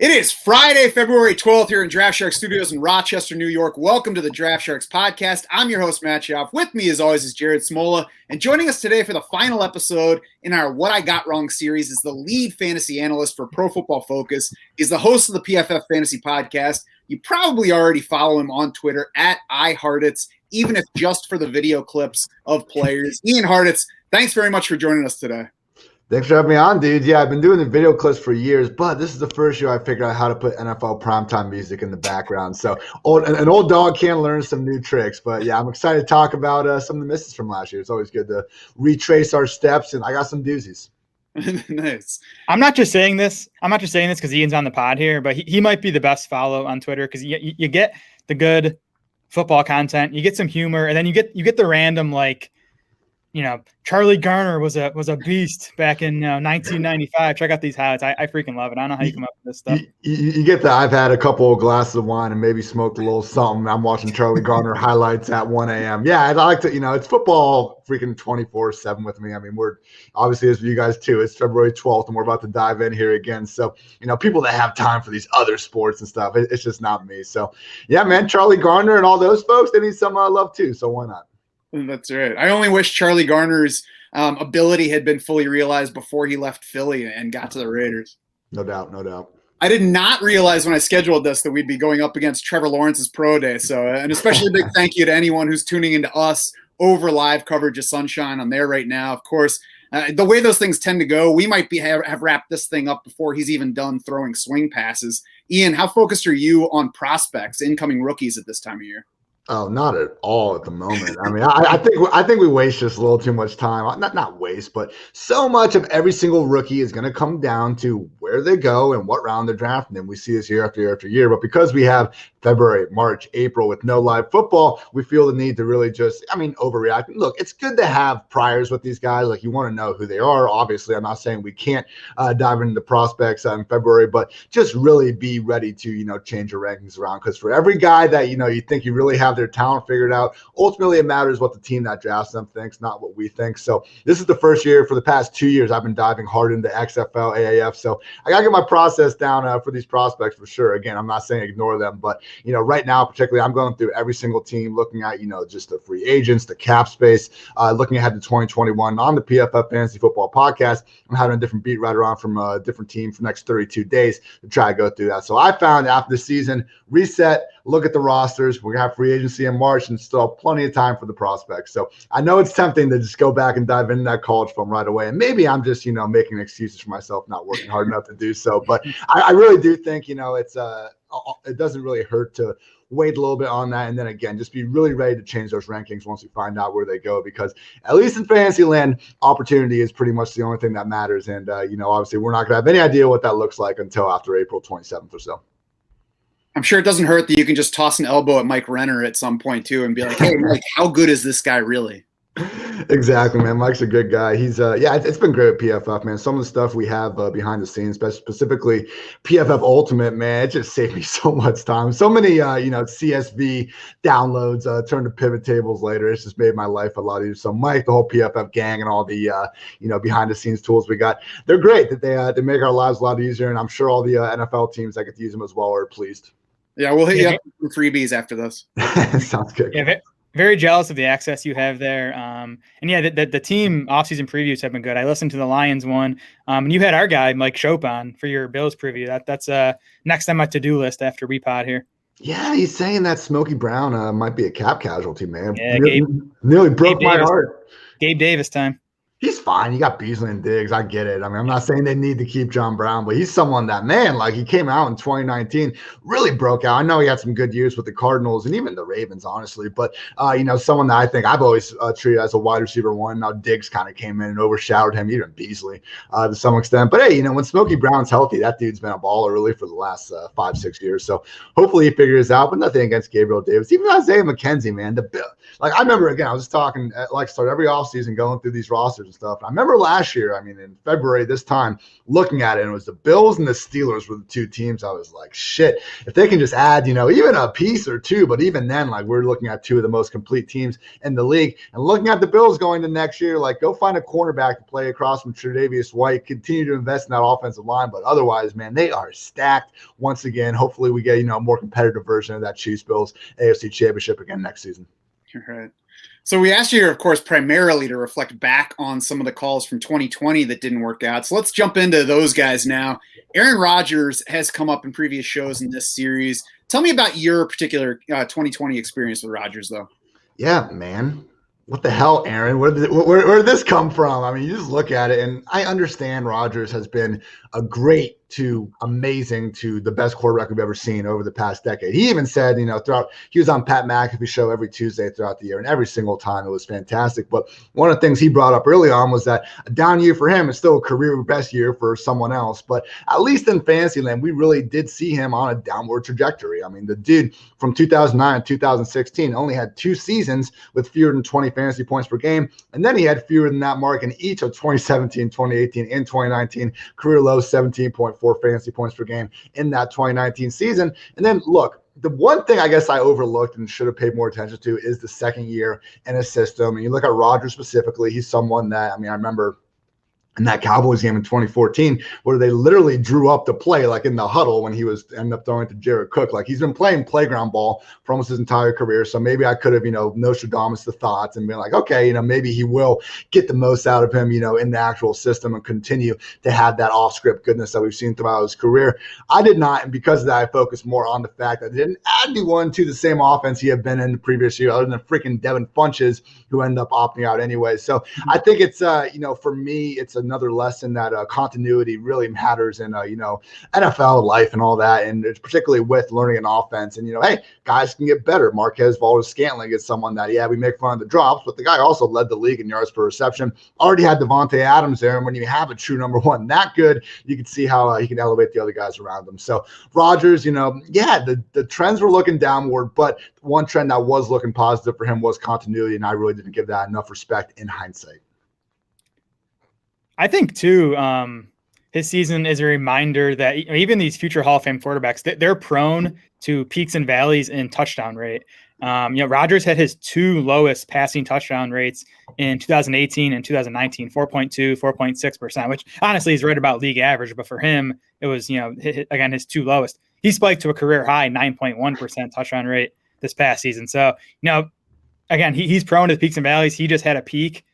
It is Friday, February 12th here in DraftSharks Studios in Rochester, New York. Welcome to the DraftSharks podcast. I'm your host, Matt Schauf. With me, as always, is Jared Smola. And joining us today for the final episode in our What I Got Wrong series is the lead fantasy analyst for Pro Football Focus. He's the host of the PFF Fantasy Podcast. You probably already follow him on Twitter at Hartitz, even if just for the video clips of players. Ian Hartitz, thanks very much for joining us today. Thanks for having me on, dude. Yeah, I've been doing the video clips for years, but this is the first year I figured out how to put NFL primetime music in the background. So an old dog can learn some new tricks. But yeah, I'm excited to talk about some of the misses from last year. It's always good to retrace our steps, and I got some doozies. Nice. I'm not just saying this because Ian's on the pod here, but he might be the best follow on Twitter because you get the good football content, you get some humor, and then you get the random Charlie Garner was a beast back in 1995. Check out these highlights. I freaking love it. I don't know how you come up with this stuff. You get that I've had a couple of glasses of wine and maybe smoked a little something. I'm watching Charlie Garner highlights at 1 a.m. Yeah, I like to, it's football freaking 24/7 with me. I mean, we're obviously, as you guys too, it's February 12th and we're about to dive in here again. So, people that have time for these other sports and stuff, it's just not me. So, yeah, man, Charlie Garner and all those folks, they need some love too. So why not? That's right. I only wish Charlie Garner's ability had been fully realized before he left Philly and got to the Raiders. No doubt, no doubt. I did not realize when I scheduled this that we'd be going up against Trevor Lawrence's pro day. So, and especially a big thank you to anyone who's tuning into us over live coverage of Sunshine on there right now. Of course, the way those things tend to go, we might have wrapped this thing up before he's even done throwing swing passes. Ian, how focused are you on prospects, incoming rookies at this time of year? Oh, not at all at the moment. I mean, I think we waste just a little too much time. Not waste, but so much of every single rookie is going to come down to where they go and what round they're drafting. And we see this year after year after year. But because we have February, March, April with no live football, we feel the need to really overreact. Look, it's good to have priors with these guys. Like, you want to know who they are. Obviously, I'm not saying we can't dive into the prospects in February, but just really be ready to, change your rankings around. Because for every guy that, you think you really have their talent figured out, ultimately it matters what the team that drafts them thinks, not what we think. So this is the first year for the past 2 years I've been diving hard into XFL, AAF. So I gotta get my process down for these prospects for sure. Again, I'm not saying ignore them, but right now particularly I'm going through every single team, looking at just the free agents, the cap space, looking ahead to 2021 on the PFF Fantasy Football Podcast. I'm having a different beat writer on from a different team for the next 32 days to try to go through that. So I found after the season, reset, look at the rosters. We're gonna have free agency in March and still have plenty of time for the prospects. So I know it's tempting to just go back and dive into that college film right away. And maybe I'm just, making excuses for myself, not working hard enough to do so. But I really do think, it doesn't really hurt to wait a little bit on that. And then again, just be really ready to change those rankings once we find out where they go, because at least in fantasy land, opportunity is pretty much the only thing that matters. And, obviously we're not gonna have any idea what that looks like until after April 27th or so. I'm sure it doesn't hurt that you can just toss an elbow at Mike Renner at some point too and be like, hey, Mike, how good is this guy really? Exactly, man. Mike's a good guy. He's it's been great at PFF, man. Some of the stuff we have behind the scenes, specifically PFF Ultimate, man, it just saved me so much time. So many CSV downloads, turn to pivot tables later. It's just made my life a lot easier. So Mike, the whole PFF gang, and all the behind the scenes tools we got, they're great. That they make our lives a lot easier, and I'm sure all the NFL teams that get to use them as well are pleased. Yeah, we'll hit you up with freebies after this. Sounds good. Yeah, very jealous of the access you have there. And yeah, the team offseason previews have been good. I listened to the Lions one, and you had our guy, Mike Shope, on for your Bills preview. That's next on my to-do list after we pod here. Yeah, he's saying that Smokey Brown might be a cap casualty, man. Yeah, nearly broke my heart. Gabe Davis time. He's fine. You got Beasley and Diggs. I get it. I mean, I'm not saying they need to keep John Brown, but he's someone that, man, like, he came out in 2019, really broke out. I know he had some good years with the Cardinals and even the Ravens, honestly, but, someone that I think I've always treated as a wide receiver one. Now Diggs kind of came in and overshadowed him, even Beasley to some extent. But, hey, when Smokey Brown's healthy, that dude's been a baller really for the last 5-6 years. So hopefully he figures out, but nothing against Gabriel Davis. Even Isaiah McKenzie, man, I remember, again, I was just talking, start every offseason going through these rosters and stuff. I remember last year, I mean, in February this time, looking at it, and it was the Bills and the Steelers were the two teams. I was like, shit, if they can just add, even a piece or two, but even then, like, we're looking at two of the most complete teams in the league. And looking at the Bills going to next year, like, go find a cornerback to play across from Tre'Davious White, continue to invest in that offensive line. But otherwise, man, they are stacked once again. Hopefully we get, a more competitive version of that Chiefs-Bills AFC Championship again next season. All right. So we asked you, of course, primarily to reflect back on some of the calls from 2020 that didn't work out. So let's jump into those guys now. Aaron Rodgers has come up in previous shows in this series. Tell me about your particular 2020 experience with Rodgers, though. Yeah, man. What the hell, Aaron? Where did this come from? I mean, you just look at it, and I understand Rodgers has been a great to amazing to the best quarterback we've ever seen over the past decade. He even said, throughout, he was on Pat McAfee's show every Tuesday throughout the year, and every single time it was fantastic. But one of the things he brought up early on was that a down year for him is still a career best year for someone else. But at least in Fantasyland, we really did see him on a downward trajectory. I mean, the dude from 2009 to 2016 only had 2 seasons with fewer than 20 fantasy points per game. And then he had fewer than that mark in each of 2017, 2018, and 2019, career low 17.4 fantasy points per game in that 2019 season. And then look, the one thing I guess I overlooked and should have paid more attention to is the second year in a system. And you look at Rodgers specifically, he's someone that, I remember in that Cowboys game in 2014, where they literally drew up the play, like in the huddle when he was ended up throwing to Jared Cook. Like, he's been playing playground ball for almost his entire career. So maybe I could have, Nostradamus the thoughts and been like, okay, maybe he will get the most out of him, in the actual system and continue to have that off script goodness that we've seen throughout his career. I did not. And because of that, I focused more on the fact that they didn't add anyone to the same offense he had been in the previous year, other than freaking Devin Funches, who ended up opting out anyway. So I think it's, for me, it's another lesson that continuity really matters in NFL life and all that, and it's particularly with learning an offense. And hey, guys can get better. Marquez Valdes-Scantling is someone that we make fun of the drops, but the guy also led the league in yards per reception. Already had Devontae Adams there, and when you have a true number one that good, you can see how he can elevate the other guys around him. So Rodgers, the trends were looking downward, but one trend that was looking positive for him was continuity, and I really didn't give that enough respect in hindsight. I think, too, his season is a reminder that even these future Hall of Fame quarterbacks, they're prone to peaks and valleys in touchdown rate. Rodgers had his 2 lowest passing touchdown rates in 2018 and 2019, 4.2, 4.6%, which honestly is right about league average. But for him, it was, his 2 lowest. He spiked to a career high 9.1% touchdown rate this past season. So, again, he's prone to peaks and valleys. He just had a peak.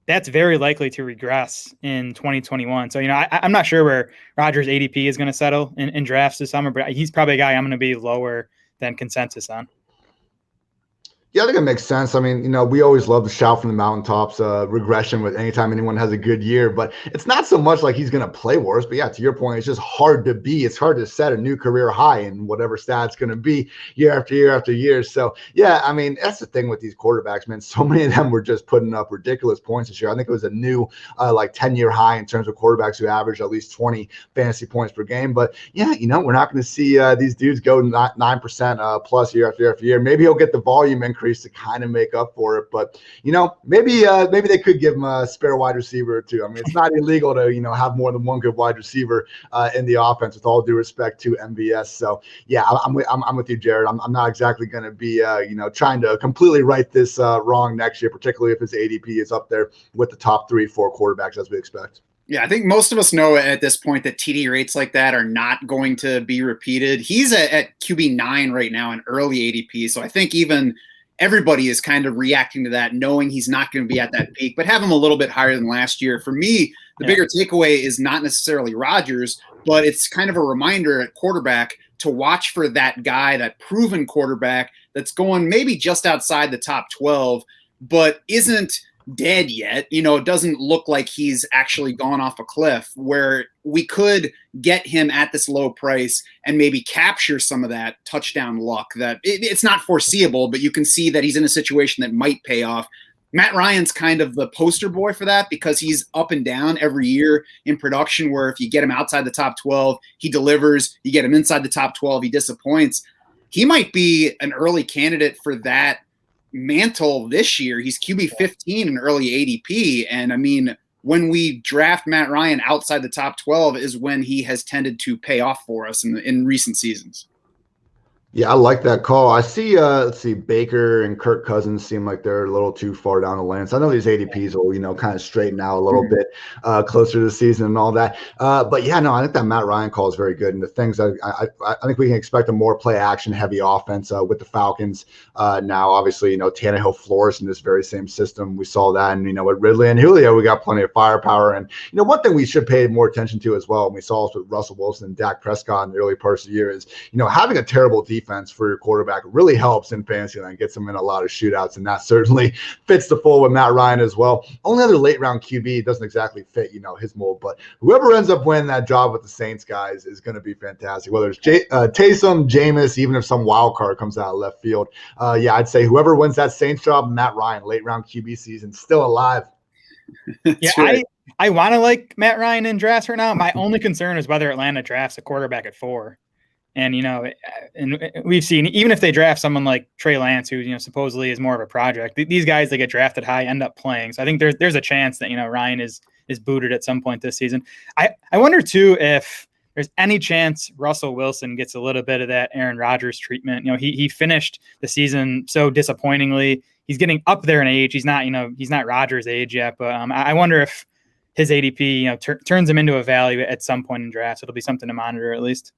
That's very likely to regress in 2021. So, I'm not sure where Rodgers' ADP is going to settle in drafts this summer, but he's probably a guy I'm going to be lower than consensus on. Yeah, I think it makes sense. I mean, we always love to shout from the mountaintops, regression with anytime anyone has a good year, but it's not so much like he's going to play worse. But yeah, to your point, it's just hard to it's hard to set a new career high in whatever stat's going to be year after year after year. So yeah, I mean, that's the thing with these quarterbacks, man. So many of them were just putting up ridiculous points this year. I think it was a new 10-year high in terms of quarterbacks who average at least 20 fantasy points per game. But yeah, we're not going to see these dudes go 9% plus year after year after year. Maybe he'll get the volume increase to kind of make up for it, but maybe they could give him a spare wide receiver or 2. I mean, it's not illegal to have more than one good wide receiver in the offense, with all due respect to MVS. So yeah, I'm with you, Jared. I'm not exactly going to be trying to completely right this wrong next year, particularly if his ADP is up there with the top 3-4 quarterbacks as we expect. Yeah, I think most of us know at this point that TD rates like that are not going to be repeated. He's at QB9 right now in early ADP, so I think even everybody is kind of reacting to that, knowing he's not going to be at that peak, but have him a little bit higher than last year. For me, the bigger takeaway is not necessarily Rodgers, but it's kind of a reminder at quarterback to watch for that guy, that proven quarterback that's going maybe just outside the top 12, but isn't dead yet. It doesn't look like he's actually gone off a cliff, where we could get him at this low price and maybe capture some of that touchdown luck that it's not foreseeable, but you can see that he's in a situation that might pay off. Matt Ryan's kind of the poster boy for that, because he's up and down every year in production, where if you get him outside the top 12, he delivers. You get him inside the top 12, he disappoints. He might be an early candidate for that mantle this year. He's QB 15 in early ADP. And I mean, when we draft Matt Ryan outside the top 12 is when he has tended to pay off for us in recent seasons. Yeah, I like that call. I see, let's see, Baker and Kirk Cousins seem like they're a little too far down the lane. So I know these ADPs will, kind of straighten out a little bit closer to the season and all that. But yeah, no, I think that Matt Ryan call is very good. And the things I think we can expect a more play action heavy offense with the Falcons. Now, obviously, Tannehill flourished in this very same system. We saw that. And, with Ridley and Julio, we got plenty of firepower. And, one thing we should pay more attention to as well, and we saw this with Russell Wilson and Dak Prescott in the early parts of the year, is, having a terrible defense for your quarterback really helps in fantasy land, gets them in a lot of shootouts, and that certainly fits the fold with Matt Ryan as well. Only other late round QB doesn't exactly fit, his mold, but whoever ends up winning that job with the Saints guys is going to be fantastic. Whether it's Taysom, Jameis, even if some wild card comes out of left field, I'd say whoever wins that Saints job, Matt Ryan, late round QB season, still alive. Yeah, right. I want to like Matt Ryan in drafts right now. My only concern is whether Atlanta drafts a quarterback at 4. And, and we've seen, even if they draft someone like Trey Lance, who, supposedly is more of a project, these guys that get drafted high end up playing. So I think there's a chance that, Ryan is booted at some point this season. I wonder, too, if there's any chance Russell Wilson gets a little bit of that Aaron Rodgers treatment. He finished the season so disappointingly. He's getting up there in age. He's not Rodgers' age yet. But I wonder if his ADP, turns him into a value at some point in drafts. It'll be something to monitor at least.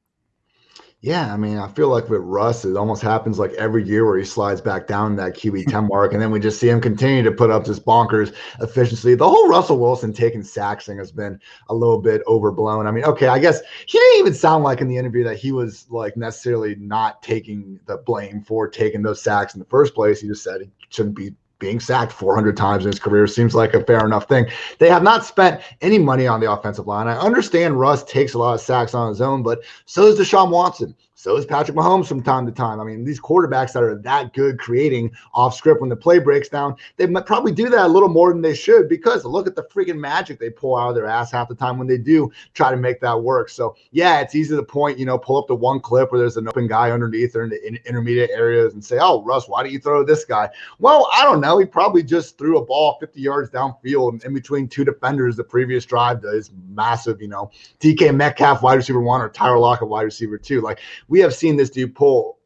Yeah, I mean, I feel like with Russ, it almost happens like every year where he slides back down that QB 10 mark, and then we just see him continue to put up this bonkers efficiency. The whole Russell Wilson taking sacks thing has been a little bit overblown. I mean, okay, I guess he didn't even sound like in the interview that he was like necessarily not taking the blame for taking those sacks in the first place. He just said he shouldn't be being sacked 400 times in his career. Seems like a fair enough thing. They have not spent any money on the offensive line. I understand Russ takes a lot of sacks on his own, but so does Deshaun Watson. So is Patrick Mahomes from time to time. I mean, these quarterbacks that are that good creating off script when the play breaks down, they might probably do that a little more than they should, because look at the freaking magic they pull out of their ass half the time when they do try to make that work. So yeah, it's easy to point, pull up the one clip where there's an open guy underneath or in the intermediate areas and say, oh, Russ, why do you throw this guy? Well, I don't know. He probably just threw a ball 50 yards downfield in between two defenders the previous drive to his massive, DK Metcalf wide receiver 1 or Tyler Lockett wide receiver 2. Like, we have seen this dude pull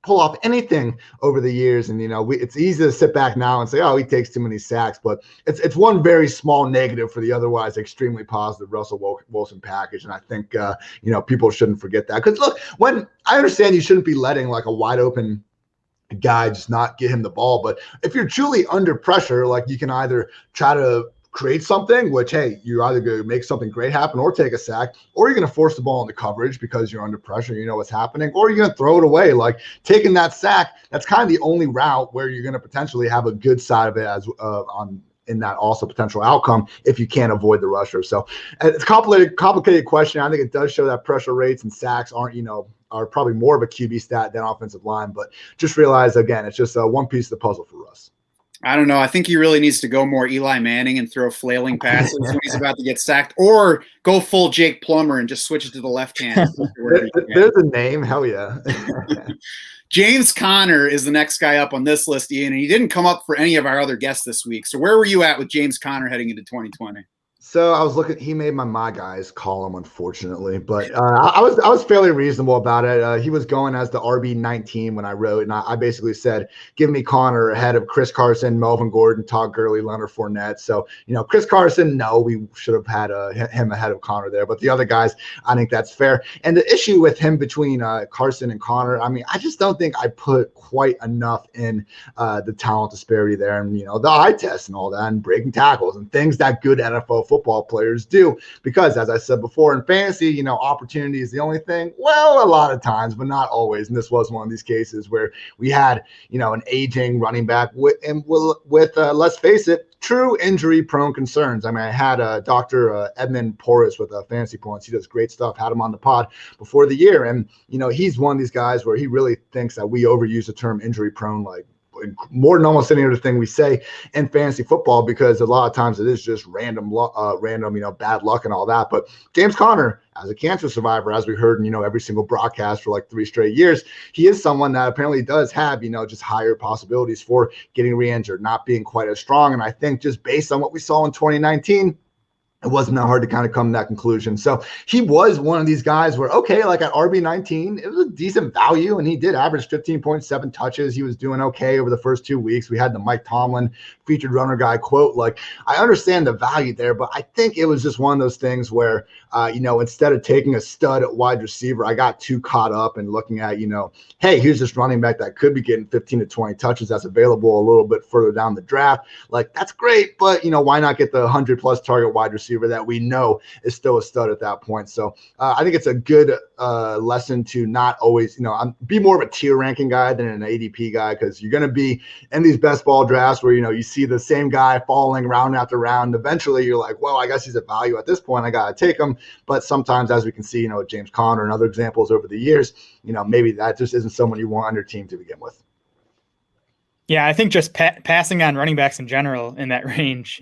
off anything over the years, and it's easy to sit back now and say, oh, he takes too many sacks, but it's one very small negative for the otherwise extremely positive Russell Wilson package. And I think people shouldn't forget that, because look, when I understand you shouldn't be letting like a wide open guy just not get him the ball, but if you're truly under pressure, like, you can either try to create something, which, hey, you're either going to make something great happen or take a sack, or you're going to force the ball into coverage because you're under pressure, what's happening, or you're going to throw it away. Like, taking that sack, that's kind of the only route where you're going to potentially have a good side of it as in that also potential outcome if you can't avoid the rusher. So it's a complicated question. I think it does show that pressure rates and sacks are probably more of a QB stat than offensive line, but just realize, again, it's just one piece of the puzzle for us. I don't know. I think he really needs to go more Eli Manning and throw flailing passes when he's about to get sacked, or go full Jake Plummer and just switch it to the left hand. There's a name. Hell yeah. James Conner is the next guy up on this list, Ian, and he didn't come up for any of our other guests this week. So where were you at with James Conner heading into 2020? So I was looking. He made my guys column, unfortunately, but I was fairly reasonable about it. He was going as the RB19 when I wrote, and I basically said, give me Connor ahead of Chris Carson, Melvin Gordon, Todd Gurley, Leonard Fournette. So Chris Carson, no, we should have had him ahead of Connor there, but the other guys, I think that's fair. And the issue with him between Carson and Connor, I mean, I just don't think I put quite enough in the talent disparity there, and the eye test and all that, and breaking tackles and things that good NFL football players do, because as I said before, in fantasy, opportunity is the only thing. Well, a lot of times, but not always. And this was one of these cases where we had, an aging running back with let's face it, true injury prone concerns. I mean, I had Dr. Edmund Porras with Fantasy Points. He does great stuff. Had him on the pod before the year. And, he's one of these guys where he really thinks that we overuse the term injury prone, like more than almost any other thing we say in fantasy football, because a lot of times it is just random, bad luck and all that. But James Conner, as a cancer survivor, as we heard in, every single broadcast for like 3 straight years, he is someone that apparently does have, just higher possibilities for getting re-injured, not being quite as strong. And I think just based on what we saw in 2019, it wasn't that hard to kind of come to that conclusion. So he was one of these guys where, okay, like at RB19, it was a decent value, and he did average 15.7 touches. He was doing okay over the first 2 weeks. We had the Mike Tomlin featured runner guy quote. Like, I understand the value there, but I think it was just one of those things where, instead of taking a stud at wide receiver, I got too caught up in looking at, hey, here's this running back that could be getting 15 to 20 touches that's available a little bit further down the draft. Like, that's great, but, why not get the 100-plus target wide receiver that we know is still a stud at that point? So I think it's a good lesson to not always, be more of a tier ranking guy than an ADP guy, because you're going to be in these best ball drafts where, you see the same guy falling round after round. Eventually you're like, well, I guess he's a value at this point. I got to take him. But sometimes, as we can see, James Conner and other examples over the years, maybe that just isn't someone you want on your team to begin with. Yeah, I think just passing on running backs in general in that range,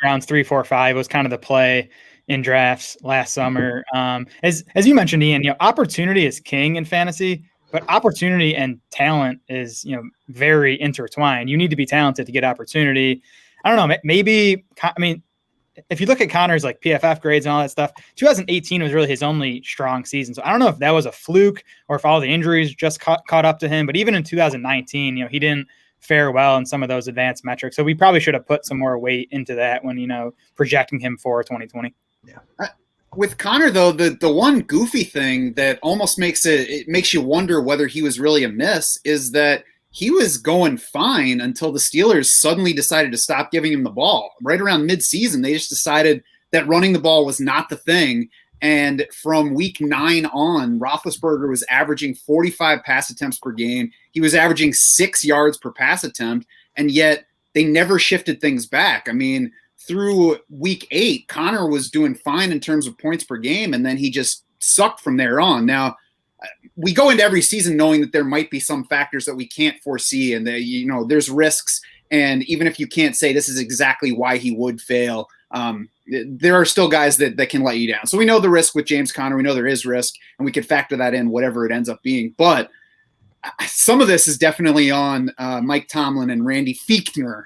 rounds 3, 4, 5 was kind of the play in drafts last summer. As you mentioned, Ian, opportunity is king in fantasy, but opportunity and talent is, very intertwined. You need to be talented to get opportunity. I don't know, maybe, if you look at Connor's like PFF grades and all that stuff, 2018 was really his only strong season. So I don't know if that was a fluke or if all the injuries just caught up to him. But even in 2019, he didn't fare well in some of those advanced metrics. So we probably should have put some more weight into that when, projecting him for 2020. Yeah. With Conner, though, the one goofy thing that almost makes you wonder whether he was really a miss is that he was going fine until the Steelers suddenly decided to stop giving him the ball. Right around midseason, they just decided that running the ball was not the thing. And from week 9 on, Roethlisberger was averaging 45 pass attempts per game. He was averaging 6 yards per pass attempt, and yet they never shifted things back. I mean, through week 8, Conner was doing fine in terms of points per game, and then he just sucked from there on. Now, we go into every season knowing that there might be some factors that we can't foresee, and that, there's risks. And even if you can't say this is exactly why he would fail, there are still guys that can let you down. So we know the risk with James Conner. We know there is risk, and we could factor that in, whatever it ends up being. But some of this is definitely on Mike Tomlin and Randy Fichtner.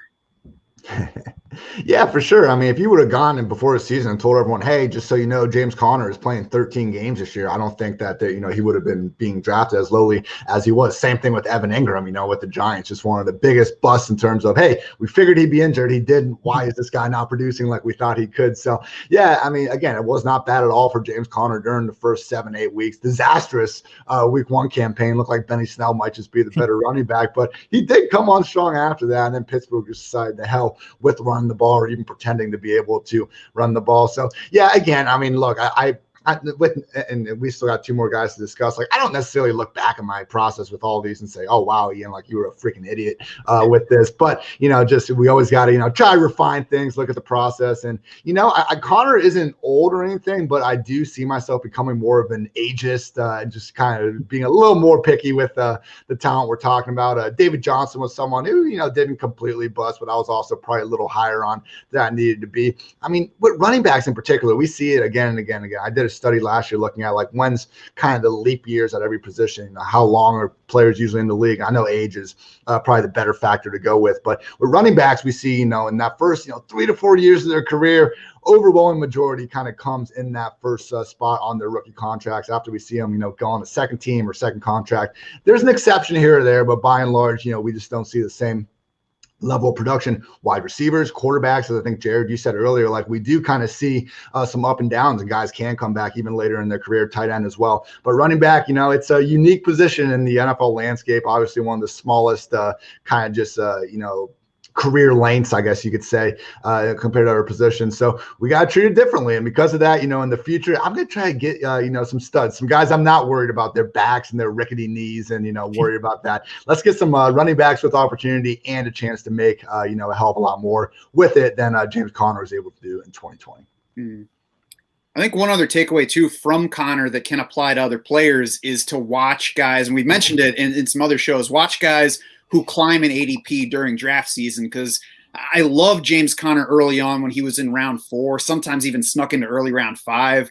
Yeah, for sure. I mean, if you would have gone in before the season and told everyone, hey, just so you know, James Conner is playing 13 games this year, I don't think that he would have been being drafted as lowly as he was. Same thing with Evan Ingram, with the Giants, just one of the biggest busts in terms of, hey, we figured he'd be injured. He didn't. Why is this guy not producing like we thought he could? So, yeah, I mean, again, it was not bad at all for James Conner during the first 7-8 weeks. Disastrous week 1 campaign. Looked like Benny Snell might just be the better running back, but he did come on strong after that. And then Pittsburgh just decided to hell with running the ball, or even pretending to be able to run the ball. So yeah, again, I mean, look, and we still got 2 more guys to discuss. Like, I don't necessarily look back at my process with all these and say, oh wow, Ian, like you were a freaking idiot with this. But just we always got to try to refine things, look at the process. And Conner isn't old or anything, but I do see myself becoming more of an ageist, and just kind of being a little more picky with the talent we're talking about. David Johnson was someone who didn't completely bust, but I was also probably a little higher on than I needed to be. I mean, with running backs in particular, we see it again and again and again. I did a study last year looking at like when's kind of the leap years at every position, how long are players usually in the league. I know age is probably the better factor to go with, but with running backs, we see, in that first, 3 to 4 years of their career, overwhelming majority kind of comes in that first spot on their rookie contracts after we see them, go on a second team or second contract. There's an exception here or there, but by and large, we just don't see the same level of production. Wide receivers, quarterbacks, as I think, Jared, you said earlier, like we do kind of see some up and downs, and guys can come back even later in their career, tight end as well. But running back, it's a unique position in the NFL landscape, obviously one of the smallest kind of just, career lengths, I guess you could say, compared to other positions. So we got to treat it differently. And because of that, in the future, I'm going to try to get, some studs, some guys I'm not worried about their backs and their rickety knees and, worry about that. Let's get some running backs with opportunity and a chance to make, a hell of a lot more with it than James Conner was able to do in 2020. Mm-hmm. I think one other takeaway, too, from Conner that can apply to other players is to watch guys, and we've mentioned it in some other shows, watch guys who climb in ADP during draft season, because I love James Conner early on when he was in round 4, sometimes even snuck into early round 5.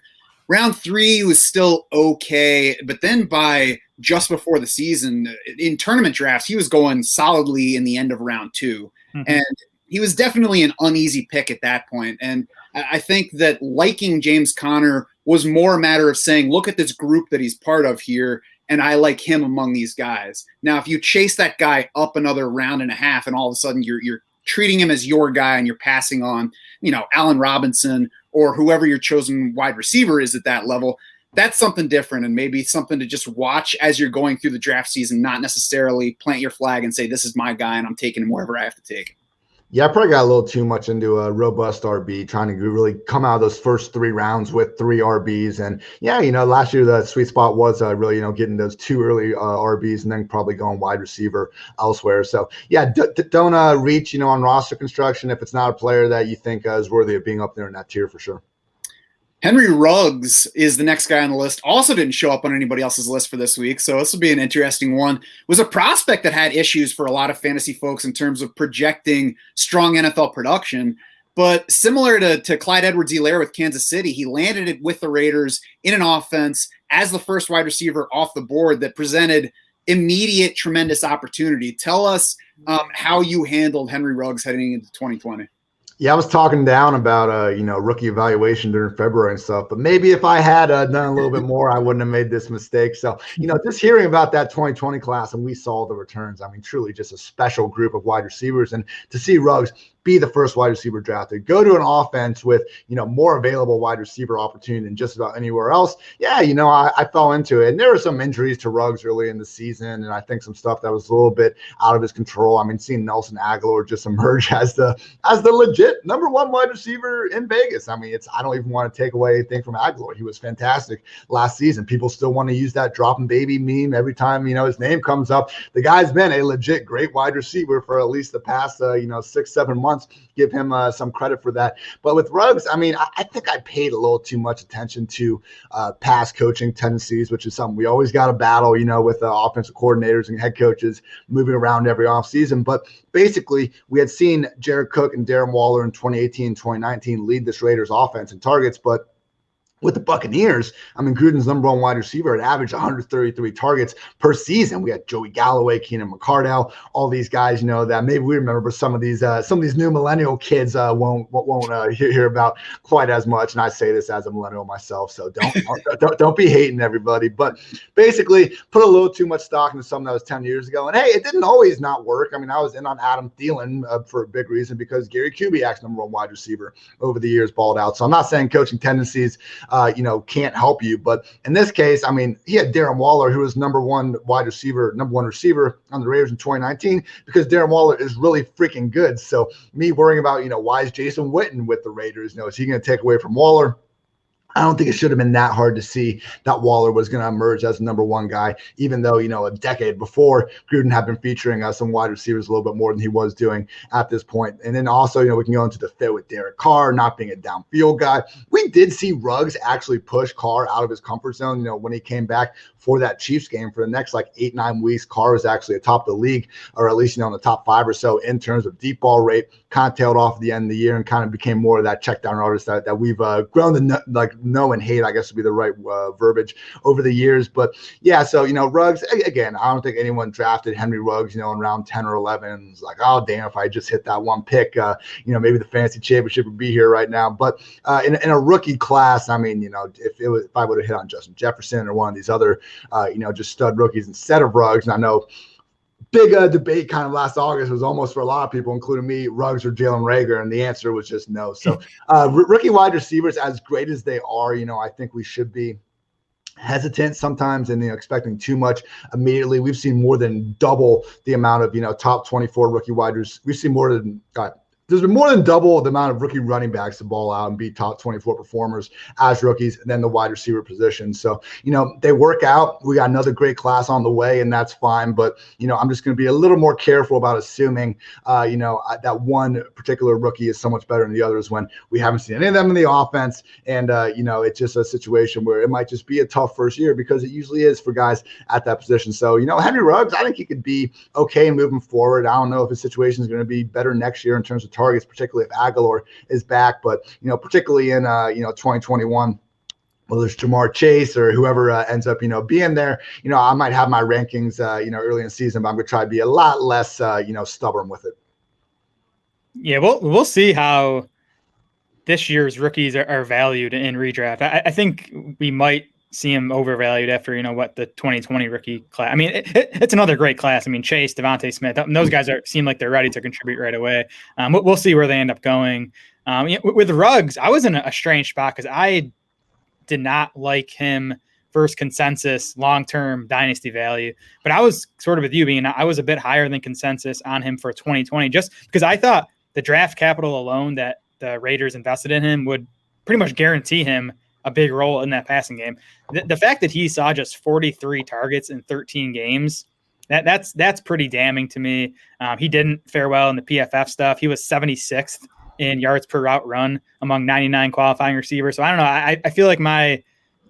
Round 3 was still okay, but then by just before the season, in tournament drafts, he was going solidly in the end of round 2. And he was definitely an uneasy pick at that point. And I think that liking James Conner was more a matter of saying, look at this group that he's part of here, and I like him among these guys. Now, if you chase that guy up another round and a half, and all of a sudden you're treating him as your guy and you're passing on, Allen Robinson or whoever your chosen wide receiver is at that level, that's something different, and maybe something to just watch as you're going through the draft season, not necessarily plant your flag and say, this is my guy and I'm taking him wherever I have to take him. Yeah, I probably got a little too much into a robust RB, trying to really come out of those first 3 rounds with 3 RBs. And yeah, last year the sweet spot was really, getting those 2 early RBs and then probably going wide receiver elsewhere. So yeah, don't reach, on roster construction if it's not a player that you think is worthy of being up there in that tier for sure. Henry Ruggs is the next guy on the list. Also didn't show up on anybody else's list for this week, so this will be an interesting one. Was a prospect that had issues for a lot of fantasy folks in terms of projecting strong NFL production, but similar to Clyde Edwards-Helaire with Kansas City, he landed it with the Raiders in an offense as the first wide receiver off the board that presented immediate tremendous opportunity. Tell us how you handled Henry Ruggs heading into 2020. Yeah, I was talking down about, rookie evaluation during February and stuff, but maybe if I had done a little bit more, I wouldn't have made this mistake. So, just hearing about that 2020 class, and we saw the returns, truly just a special group of wide receivers. And to see Ruggs be the first wide receiver drafted, go to an offense with, more available wide receiver opportunity than just about anywhere else. Yeah, I fell into it. And there were some injuries to Ruggs early in the season, and I think some stuff that was a little bit out of his control. Seeing Nelson Aguilar just emerge as the legit number 1 wide receiver in Vegas. I don't even want to take away anything from Aguilar. He was fantastic last season. People still want to use that dropping baby meme every time, his name comes up. The guy's been a legit great wide receiver for at least the past, 6-7 months. Give him some credit for that. But with Ruggs, I think I paid a little too much attention to pass coaching tendencies, which is something we always got to battle, with offensive coordinators and head coaches moving around every offseason. But basically, we had seen Jared Cook and Darren Waller in 2018, 2019 lead this Raiders offense in targets, but with the Buccaneers, Gruden's number 1 wide receiver had averaged 133 targets per season. We had Joey Galloway, Keenan McCardell, all these guys, that maybe we remember, but some of these new millennial kids won't hear about quite as much. And I say this as a millennial myself, so don't be hating everybody. But basically, put a little too much stock into something that was 10 years ago. And hey, it didn't always not work. I was in on Adam Thielen for a big reason because Gary Kubiak's number 1 wide receiver over the years balled out. So I'm not saying coaching tendencies can't help you. But in this case, he had Darren Waller, who was number 1 receiver on the Raiders in 2019, because Darren Waller is really freaking good. So me worrying about, why is Jason Witten with the Raiders? Is he going to take away from Waller? I don't think it should have been that hard to see that Waller was going to emerge as the number 1 guy, even though, a decade before, Gruden had been featuring some wide receivers a little bit more than he was doing at this point. And then also, we can go into the fit with Derek Carr not being a downfield guy. We did see Ruggs actually push Carr out of his comfort zone, when he came back for that Chiefs game for the next 8-9 weeks. Carr was actually atop the league, or at least, in the top 5 or so in terms of deep ball rate, kind of tailed off at the end of the year and kind of became more of that check down artist that we've grown to know and hate, I guess would be the right verbiage over the years. But yeah, so, Ruggs, again, I don't think anyone drafted Henry Ruggs, in round 10 or 11. It's like, oh, damn, if I just hit that 1 pick, maybe the fantasy championship would be here right now. But in a rookie class, if I would have hit on Justin Jefferson or one of these other, just stud rookies instead of Ruggs, and I know big debate kind of last August was almost for a lot of people, including me, Ruggs or Jalen Reagor, and the answer was just no. So rookie wide receivers, as great as they are, I think we should be hesitant sometimes and expecting too much immediately. We've seen more than double the amount of top 24 rookie wide receivers. We've seen more than there's been more than double the amount of rookie running backs to ball out and be top 24 performers as rookies than the wide receiver position. So, they work out. We got another great class on the way, and that's fine. But, I'm just going to be a little more careful about assuming, that one particular rookie is so much better than the others when we haven't seen any of them in the offense. And, it's just a situation where it might just be a tough first year because it usually is for guys at that position. So, Henry Ruggs, I think he could be okay moving forward. I don't know if his situation is going to be better next year in terms of targets, particularly if Aguilar is back. But, particularly in, 2021, whether it's Jamar Chase or whoever ends up, being there, I might have my rankings, early in the season, but I'm going to try to be a lot less, stubborn with it. Yeah, we'll see how this year's rookies are valued in redraft. I think we might see him overvalued after, what the 2020 rookie class. I mean, it's another great class. I mean, Chase, Devontae Smith, those guys seem like they're ready to contribute right away. We'll see where they end up going. With Ruggs, I was in a strange spot because I did not like him first consensus long-term dynasty value, but I was sort of with you being, I was a bit higher than consensus on him for 2020, just because I thought the draft capital alone that the Raiders invested in him would pretty much guarantee him a big role in that passing game. The fact that he saw just 43 targets in 13 games, that's pretty damning to me. He didn't fare well in the PFF stuff. He was 76th in yards per route run among 99 qualifying receivers. So I don't know. I feel like my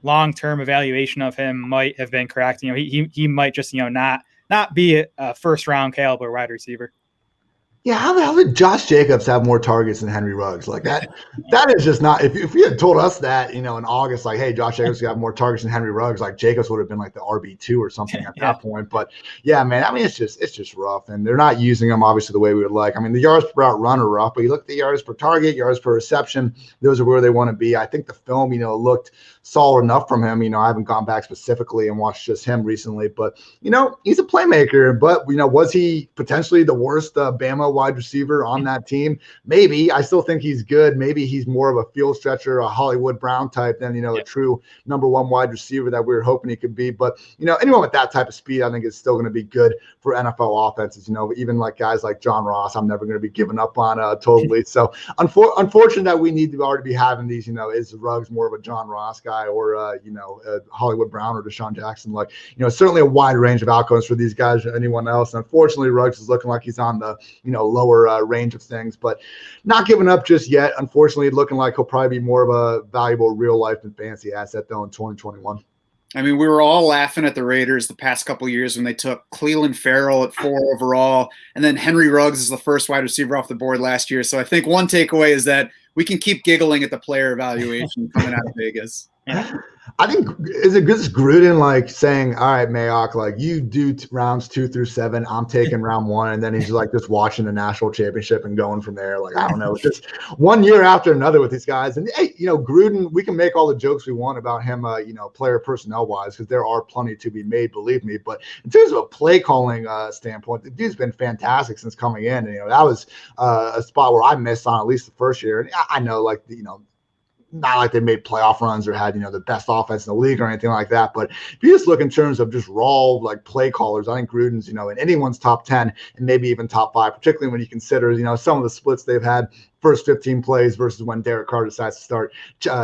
long-term evaluation of him might have been correct. He might just, not be a first-round caliber wide receiver. Yeah, how the hell did Josh Jacobs have more targets than Henry Ruggs? Like that is just not. If you had told us that, in August, like, hey, Josh Jacobs got more targets than Henry Ruggs, like Jacobs would have been like the RB2 or something at that point. But yeah, man, I mean, it's just rough, and they're not using them obviously the way we would like. I mean, the yards per route run are rough, but you look at the yards per target, yards per reception, those are where they want to be. I think the film, looked solid enough from him. I haven't gone back specifically and watched just him recently, but he's a playmaker. But was he potentially the worst Bama wide receiver on that team? Maybe. I still think he's good. Maybe he's more of a field stretcher, a Hollywood Brown type than a true number one wide receiver that we were hoping he could be. But anyone with that type of speed, I think is still going to be good for NFL offenses. Even like guys like John Ross, I'm never going to be giving up on totally. So unfortunate that we need to already be having these. Is Ruggs more of a John Ross guy or Hollywood Brown or Deshaun Jackson? Like certainly a wide range of outcomes for these guys or anyone else. And unfortunately, Ruggs is looking like he's on the lower range of things, but not giving up just yet. Unfortunately, looking like he'll probably be more of a valuable real life and fantasy asset though in 2021. I mean, we were all laughing at the Raiders the past couple of years when they took Cleveland Farrell at 4 overall, and then Henry Ruggs is the first wide receiver off the board last year. So I think one takeaway is that we can keep giggling at the player evaluation coming out of Vegas. I think is it good Gruden like saying, all right, Mayock, like you do rounds 2 through 7, I'm taking round 1, and then he's like just watching the national championship and going from there. Like, I don't know, just one year after another with these guys. And hey, Gruden, we can make all the jokes we want about him, player personnel wise, because there are plenty to be made, believe me. But in terms of a play calling standpoint, the dude's been fantastic since coming in. And, that was a spot where I missed on at least the first year. And I know, like, not like they made playoff runs or had, the best offense in the league or anything like that. But if you just look in terms of just raw, like, play callers, I think Gruden's, in anyone's top 10 and maybe even top 5, particularly when you consider, some of the splits they've had first 15 plays versus when Derek Carr decides to start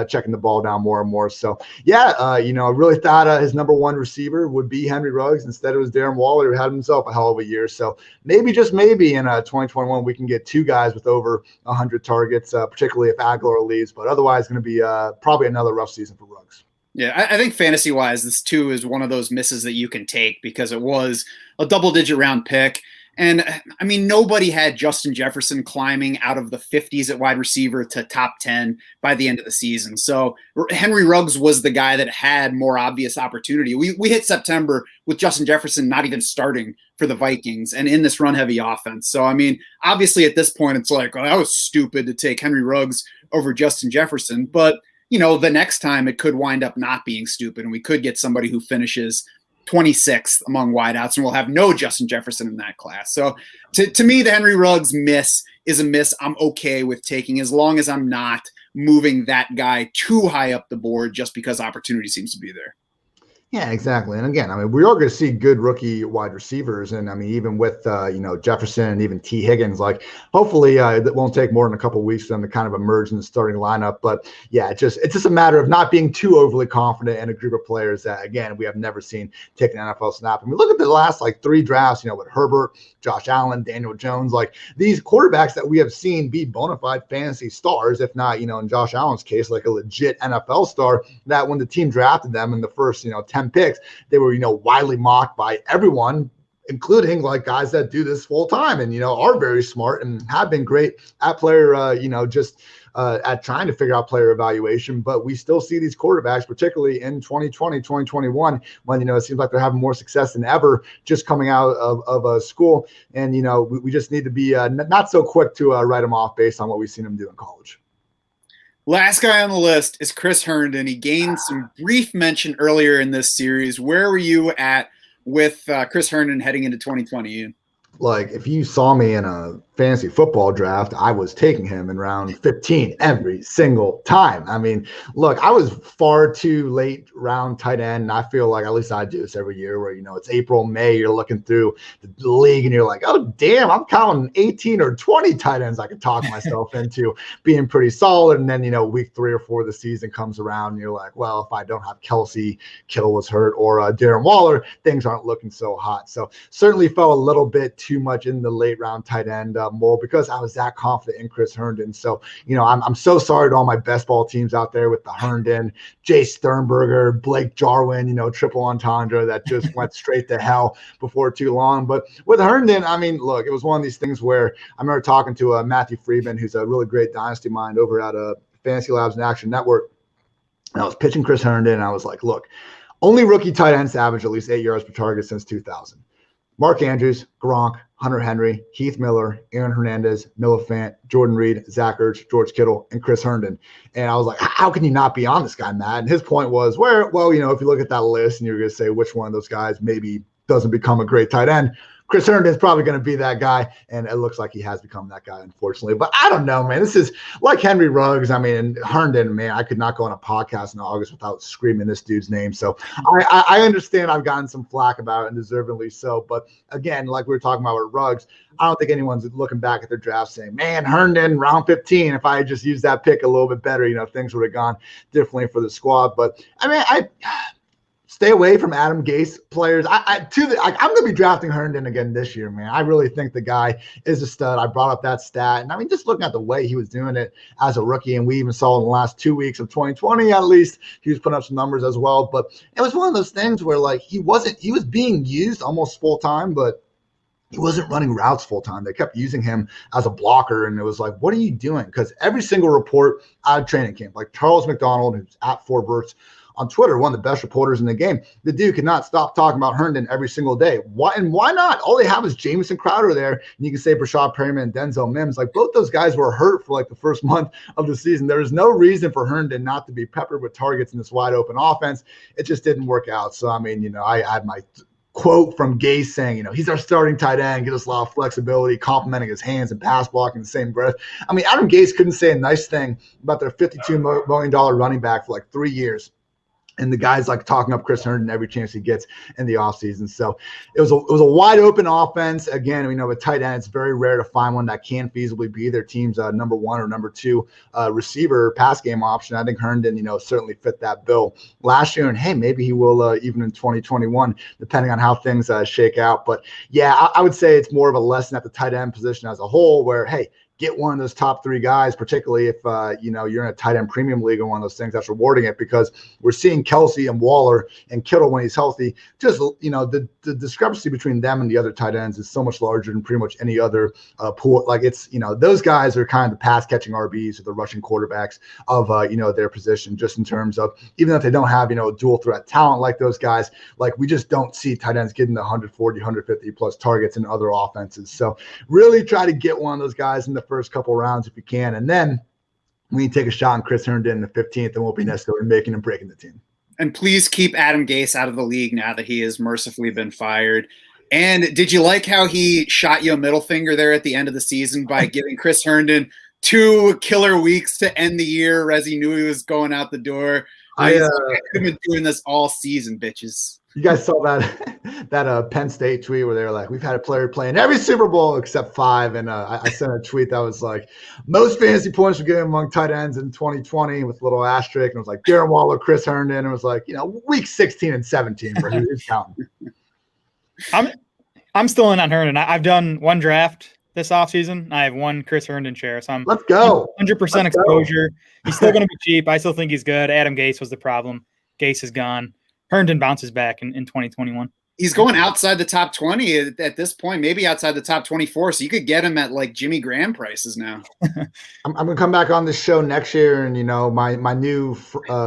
checking the ball down more and more. So, yeah, I really thought his number one receiver would be Henry Ruggs. Instead, it was Darren Waller, who had himself a hell of a year. So maybe, just maybe, in 2021, we can get 2 guys with over 100 targets, particularly if Aguilar leaves. But otherwise, going to be probably another rough season for Ruggs. Yeah, I think fantasy-wise, this too is one of those misses that you can take because it was a double-digit round pick. And I mean, nobody had Justin Jefferson climbing out of the 50s at wide receiver to top 10 by the end of the season. So Henry Ruggs was the guy that had more obvious opportunity. We hit September with Justin Jefferson not even starting for the Vikings and in this run-heavy offense. So, I mean, obviously at this point, it's like, that was stupid to take Henry Ruggs over Justin Jefferson. But, the next time it could wind up not being stupid, and we could get somebody who finishes 26th among wideouts, and we'll have no Justin Jefferson in that class. So to me, the Henry Ruggs miss is a miss I'm okay with taking, as long as I'm not moving that guy too high up the board just because opportunity seems to be there. Yeah, exactly. And again, I mean, we are going to see good rookie wide receivers. And I mean, even with, Jefferson and even T. Higgins, like hopefully it won't take more than a couple of weeks for them to kind of emerge in the starting lineup. But yeah, it's just a matter of not being too overly confident in a group of players that, again, we have never seen take an NFL snap. And we look at the last like 3 drafts, with Herbert, Josh Allen, Daniel Jones, like these quarterbacks that we have seen be bona fide fantasy stars, if not, in Josh Allen's case, like a legit NFL star, that when the team drafted them in the first, 10 picks, they were, widely mocked by everyone, including like guys that do this full time and, are very smart and have been great at player, at trying to figure out player evaluation. But we still see these quarterbacks, particularly in 2020, 2021, when, it seems like they're having more success than ever just coming out of school. And, we just need to be not so quick to write them off based on what we've seen them do in college. Last guy on the list is Chris Herndon. He gained some brief mention earlier in this series. Where were you at with Chris Herndon heading into 2020, Ian? Like, if you saw me in a fantasy football draft, I was taking him in round 15 every single time. I mean, look, I was far too late round tight end. And I feel like, at least I do this every year, where, it's April, May, you're looking through the league and you're like, oh, damn, I'm counting 18 or 20 tight ends I could talk myself into being pretty solid. And then, week 3 or 4 of the season comes around and you're like, well, if I don't have Kelsey, Kittle was hurt, or Darren Waller, things aren't looking so hot. So certainly fell a little bit too much in the late round tight end mold because I was that confident in Chris Herndon. So, I'm so sorry to all my best ball teams out there with the Herndon, Jay Sternberger, Blake Jarwin, triple entendre that just went straight to hell before too long. But with Herndon, I mean, look, it was one of these things where I remember talking to Matthew Friedman, who's a really great dynasty mind over at Fantasy Labs and Action Network. And I was pitching Chris Herndon, and I was like, look, only rookie tight ends average at least 8 yards per target since 2000. Mark Andrews, Gronk, Hunter Henry, Heath Miller, Aaron Hernandez, Noah Fant, Jordan Reed, Zach Ertz, George Kittle, and Chris Herndon. And I was like, how can you not be on this guy, Matt? And his point was, well, if you look at that list and you're going to say which one of those guys maybe doesn't become a great tight end, Chris Herndon is probably going to be that guy, and it looks like he has become that guy, unfortunately. But I don't know, man. This is like Henry Ruggs. I mean, Herndon, man, I could not go on a podcast in August without screaming this dude's name. So I understand I've gotten some flack about it, and deservedly so. But again, like we were talking about with Ruggs, I don't think anyone's looking back at their draft saying, man, Herndon, round 15, if I had just used that pick a little bit better, things would have gone differently for the squad. But, I mean, stay away from Adam Gase players. I'm going to be drafting Herndon again this year, man. I really think the guy is a stud. I brought up that stat. And I mean, just looking at the way he was doing it as a rookie, and we even saw in the last 2 weeks of 2020, at least, he was putting up some numbers as well. But it was one of those things where, like, he was being used almost full time, but he wasn't running routes full time. They kept using him as a blocker, and it was like, what are you doing? Because every single report out of training camp, like Charles McDonald, who's at Forverts on Twitter, one of the best reporters in the game, the dude could not stop talking about Herndon every single day. Why not? All they have is Jamison Crowder there, and you can say Brashad Perryman and Denzel Mims. Like, both those guys were hurt for like the first month of the season. There was no reason for Herndon not to be peppered with targets in this wide open offense. It just didn't work out. So, I mean, I had my quote from Gase saying, he's our starting tight end, gives us a lot of flexibility, complimenting his hands and pass blocking in the same breath. I mean, Adam Gase couldn't say a nice thing about their $52 million running back for like 3 years. And the guy's like talking up Chris Herndon every chance he gets in the offseason. So it was a wide open offense. Again, with tight end, it's very rare to find one that can feasibly be their team's number 1 or number 2 receiver pass game option. I think Herndon, certainly fit that bill last year. And hey, maybe he will even in 2021, depending on how things shake out. But yeah, I would say it's more of a lesson at the tight end position as a whole, where, hey, get one of those top 3 guys, particularly if, you're in a tight end premium league or one of those things that's rewarding it, because we're seeing Kelsey and Waller and Kittle when he's healthy. Just, the discrepancy between them and the other tight ends is so much larger than pretty much any other pool. Like, it's, those guys are kind of the pass catching RBs or the rushing quarterbacks of, their position, just in terms of, even if they don't have, dual threat talent like those guys, like, we just don't see tight ends getting the 140, 150 plus targets in other offenses. So really try to get one of those guys in the first couple rounds if you can, and then when you take a shot on Chris Herndon in the 15th, it won't be necessarily making and breaking the team. And please keep Adam Gase out of the league now that he has mercifully been fired. And did you like how he shot you a middle finger there at the end of the season by giving Chris Herndon 2 killer weeks to end the year as he knew he was going out the door? I've been doing this all season, bitches. You guys saw that Penn State tweet where they were like, we've had a player playing every Super Bowl except 5. And I sent a tweet that was like, most fantasy points were given among tight ends in 2020 with a little asterisk. And it was like Darren Waller, Chris Herndon. And it was like, week 16 and 17 for who's counting. I'm still in on Herndon. I've done one draft this offseason. I have one Chris Herndon share. So I'm Let's go. 100% exposure. He's still going to be cheap. I still think he's good. Adam Gase was the problem. Gase is gone. Herndon bounces back in 2021. He's going outside the top 20 at this point, maybe outside the top 24. So you could get him at like Jimmy Graham prices now. I'm going to come back on this show next year. And, my new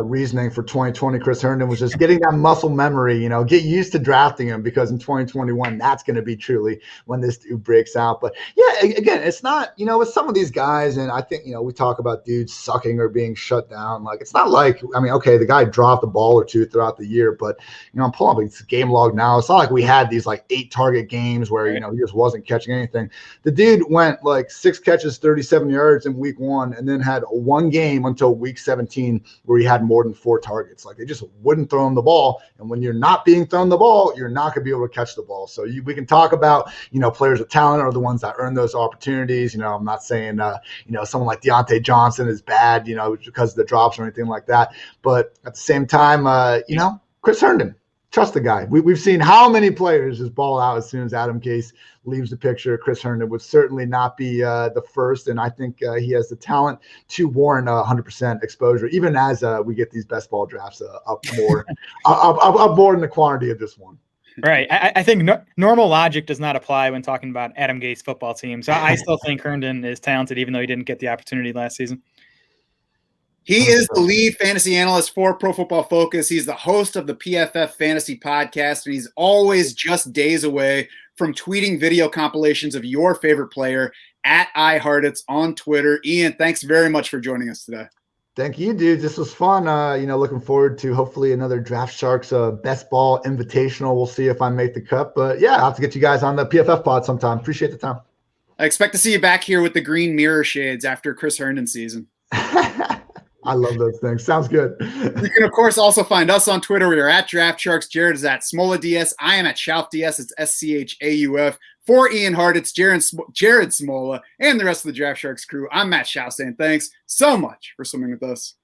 reasoning for 2020 Chris Herndon was just getting that muscle memory, get used to drafting him, because in 2021, that's going to be truly when this dude breaks out. But yeah, again, it's not, with some of these guys, and I think, we talk about dudes sucking or being shut down. Like, it's not like, okay, the guy dropped a ball or two throughout the year, but, I'm pulling up his game log now. It's not like we had these like 8 target games where, he just wasn't catching anything. The dude went like 6 catches, 37 yards in week 1, and then had one game until week 17 where he had more than 4 targets. Like, they just wouldn't throw him the ball. And when you're not being thrown the ball, you're not going to be able to catch the ball. So we can talk about, players of talent are the ones that earn those opportunities. I'm not saying, someone like Deontay Johnson is bad, because of the drops or anything like that. But at the same time, Chris Herndon, trust the guy. We've seen how many players just ball out as soon as Adam Gase leaves the picture. Chris Herndon would certainly not be the first, and I think he has the talent to warrant 100% exposure, even as we get these best ball drafts up more, up more in the quantity of this one. Right. I think normal logic does not apply when talking about Adam Gase football team. So I still think Herndon is talented, even though he didn't get the opportunity last season. He is the lead fantasy analyst for Pro Football Focus. He's the host of the PFF Fantasy Podcast, and he's always just days away from tweeting video compilations of your favorite player at Hartitz on Twitter. Ian, thanks very much for joining us today. Thank you, dude. This was fun. Looking forward to hopefully another DraftSharks Best Ball Invitational. We'll see if I make the cut. But, yeah, I'll have to get you guys on the PFF pod sometime. Appreciate the time. I expect to see you back here with the green mirror shades after Chris Herndon season. I love those things. Sounds good. You can, of course, also find us on Twitter. We are at DraftSharks. Jared is at SmolaDS. I am at SchaufDS. It's SCHAUF. For Ian Hartitz, Jared Smola, and the rest of the DraftSharks crew, I'm Matt Schauf saying thanks so much for swimming with us.